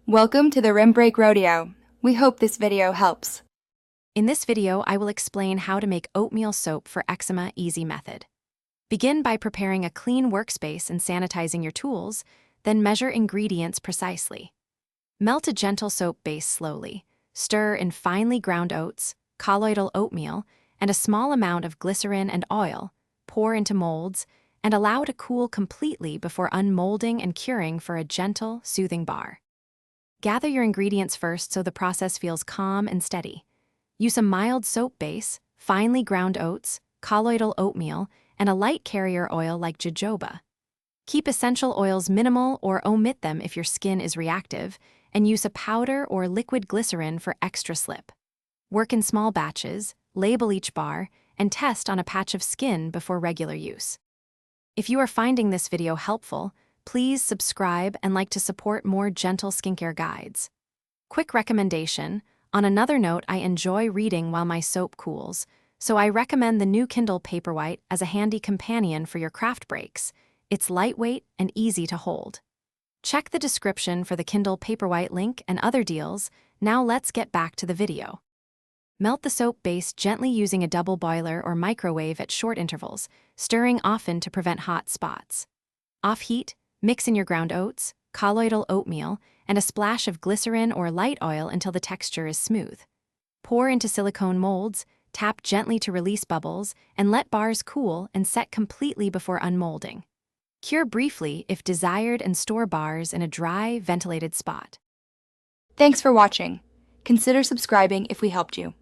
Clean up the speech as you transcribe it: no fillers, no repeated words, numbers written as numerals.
Welcome to the Rim Break Rodeo. We hope this video helps. In this video, I will explain how to make oatmeal soap for eczema easy method. Begin by preparing a clean workspace and sanitizing your tools, then measure ingredients precisely. Melt a gentle soap base slowly. Stir in finely ground oats, colloidal oatmeal, and a small amount of glycerin and oil. Pour into molds and allow to cool completely before unmolding and curing for a gentle, soothing bar. Gather your ingredients first so the process feels calm and steady. Use a mild soap base, finely ground oats, colloidal oatmeal, and a light carrier oil like jojoba. Keep essential oils minimal or omit them if your skin is reactive, and use a powder or liquid glycerin for extra slip. Work in small batches, label each bar, and test on a patch of skin before regular use. If you are finding this video helpful, please subscribe and like to support more gentle skincare guides. Quick recommendation: on another note, I enjoy reading while my soap cools, so I recommend the new Kindle Paperwhite as a handy companion for your craft breaks. It's lightweight and easy to hold. Check the description for the Kindle Paperwhite link and other deals. Now let's get back to the video. Melt the soap base gently using a double boiler or microwave at short intervals, stirring often to prevent hot spots. Off heat, mix in your ground oats, colloidal oatmeal, and a splash of glycerin or light oil until the texture is smooth. Pour into silicone molds, tap gently to release bubbles, and let bars cool and set completely before unmolding. Cure briefly if desired and store bars in a dry, ventilated spot. Thanks for watching. Consider subscribing if we helped you.